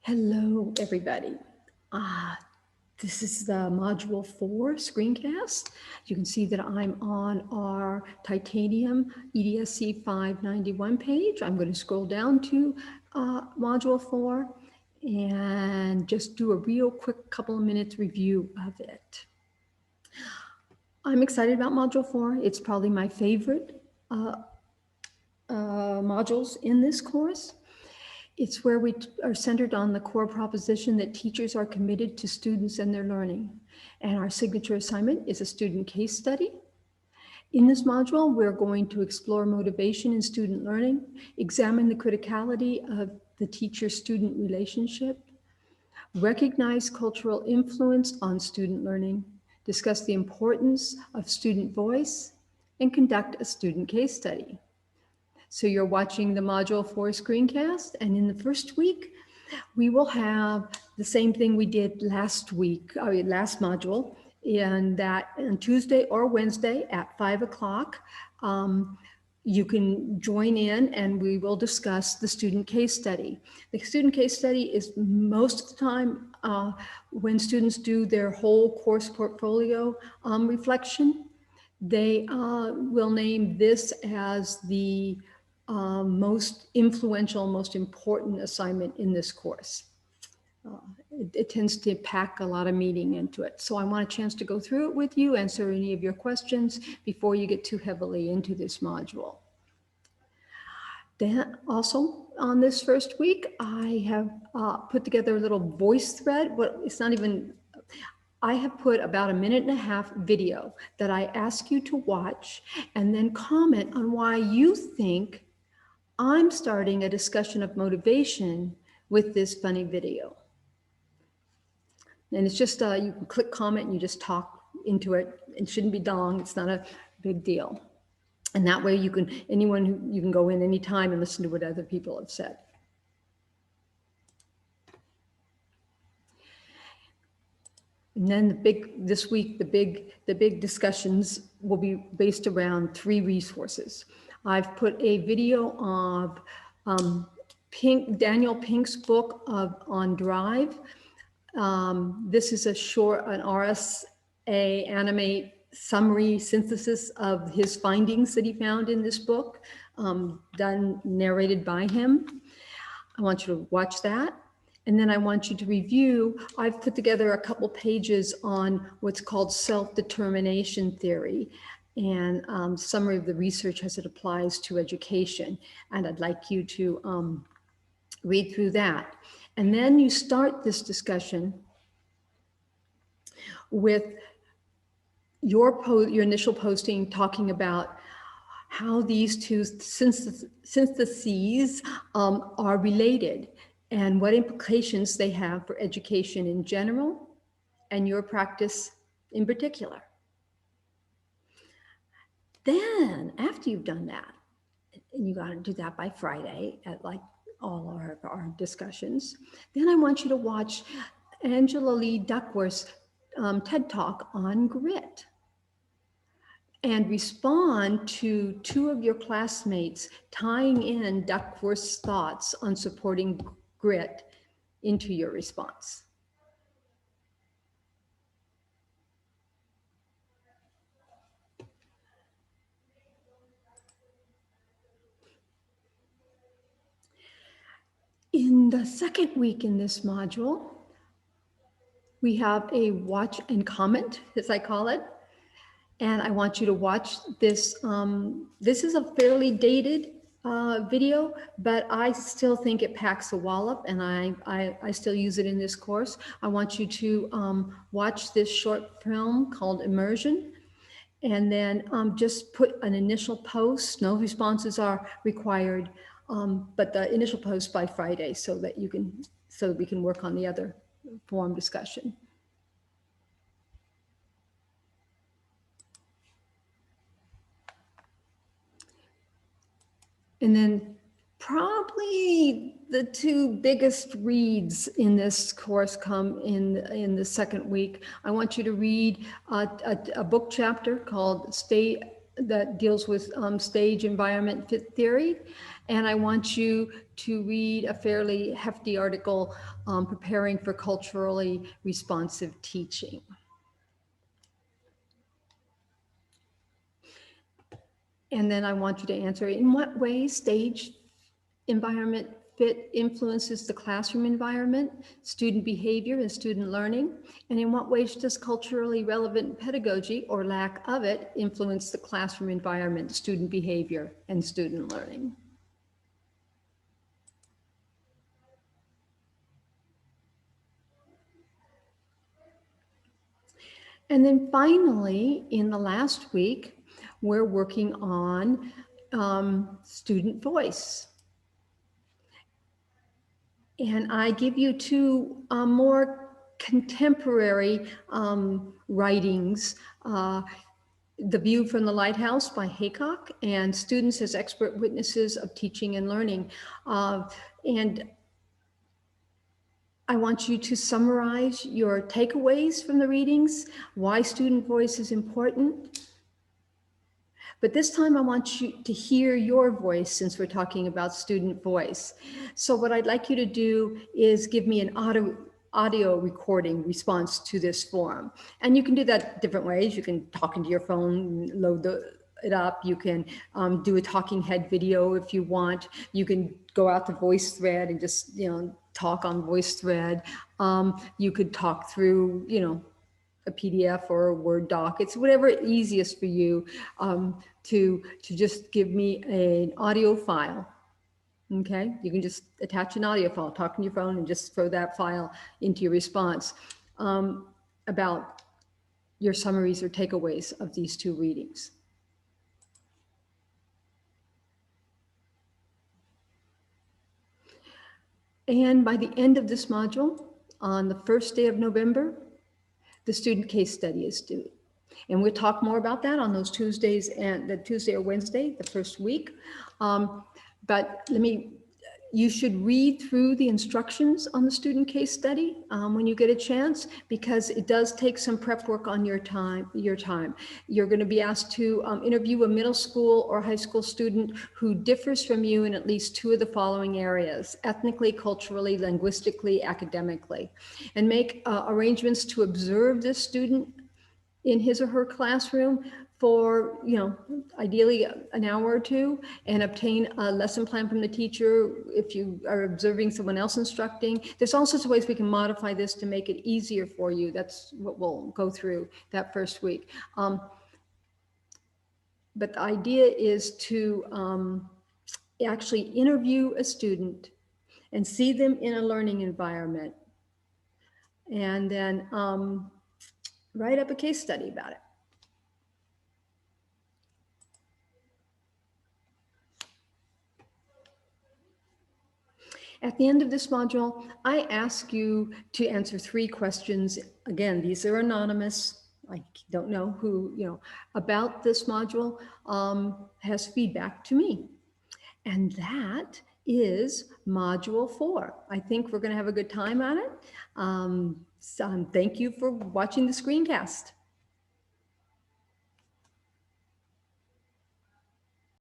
Hello, everybody. This is the Module 4 Screencast. You can see that I'm on our Titanium EDSC 591 page. I'm going to scroll down to Module 4 and just do a real quick couple of minutes review of it. I'm excited about Module 4. It's probably my favorite modules in this course. It's where we are centered on the core proposition that teachers are committed to students and their learning. And our signature assignment is a student case study. In this module, we're going to explore motivation in student learning, examine the criticality of the teacher-student relationship, recognize cultural influence on student learning, discuss the importance of student voice, and conduct a student case study. So you're watching the Module 4 screencast, and in the first week, we will have the same thing we did last module, and that on Tuesday or Wednesday at 5 o'clock, you can join in and we will discuss the student case study. The student case study is most of the time when students do their whole course portfolio reflection, they will name this as the most influential, most important assignment in this course. It tends to pack a lot of meaning into it. So I want a chance to go through it with you, answer any of your questions before you get too heavily into this module. Then also on this first week, I have put together a little voice thread. I have put about a 1.5-minute video that I ask you to watch and then comment on why you think I'm starting a discussion of motivation with this funny video. And it's just, you can click comment and you just talk into it. It shouldn't be long, it's not a big deal. And that way you can go in anytime and listen to what other people have said. And then this week, the big discussions will be based around 3 resources. I've put a video of Daniel Pink's book on Drive. This is an RSA Animate summary synthesis of his findings that he found in this book, narrated by him. I want you to watch that. And then I want you to review, I've put together a couple pages on what's called self-determination theory and summary of the research as it applies to education. And I'd like you to read through that. And then you start this discussion with your initial posting talking about how these two syntheses are related and what implications they have for education in general and your practice in particular. Then after you've done that, and you got to do that by Friday at like all our discussions, then I want you to watch Angela Lee Duckworth's TED Talk on grit and respond to 2 of your classmates tying in Duckworth's thoughts on supporting grit into your response. In the second week in this module, we have a watch and comment, as I call it. And I want you to watch this. This is a fairly dated video, but I still think it packs a wallop, and I still use it in this course. I want you to watch this short film called Immersion, and then just put an initial post. No responses are required, but the initial post by Friday so that we can work on the other forum discussion. And then probably the 2 biggest reads in this course come in the second week. I want you to read a book chapter called that deals with stage environment fit theory. And I want you to read a fairly hefty article, Preparing for Culturally Responsive Teaching. And then I want you to answer, in what ways stage environment fit influences the classroom environment, student behavior, and student learning? And in what ways does culturally relevant pedagogy, or lack of it, influence the classroom environment, student behavior, and student learning? And then finally, in the last week, we're working on student voice. And I give you two more contemporary writings, The View from the Lighthouse by Haycock, and Students as Expert Witnesses of Teaching and Learning. And I want you to summarize your takeaways from the readings, why student voice is important. But this time I want you to hear your voice, since we're talking about student voice. So what I'd like you to do is give me an audio recording response to this form. And you can do that different ways. You can talk into your phone, load it up. You can do a talking head video if you want. You can go out to VoiceThread and just, talk on VoiceThread. You could talk through, a PDF or a Word doc. It's whatever easiest for you to just give me an audio file. Okay, you can just attach an audio file, talk on your phone, and just throw that file into your response about your summaries or takeaways of these two readings. And by the end of this module, on the first day of November, the student case study is due. And we'll talk more about that on those Tuesdays, and the Tuesday or Wednesday, the first week. But you should read through the instructions on the student case study when you get a chance, because it does take some prep work on your time. You're going to be asked to interview a middle school or high school student who differs from you in at least two of the following areas: ethnically, culturally, linguistically, academically, and make arrangements to observe this student in his or her classroom for, ideally an hour or two, and obtain a lesson plan from the teacher if you are observing someone else instructing. There's all sorts of ways we can modify this to make it easier for you. That's what we'll go through that first week. But the idea is to actually interview a student and see them in a learning environment, and then write up a case study about it. At the end of this module, I ask you to answer 3 questions. Again, these are anonymous. I don't know who, about this module has feedback to me. And that is module 4. I think we're going to have a good time on it. So thank you for watching the screencast.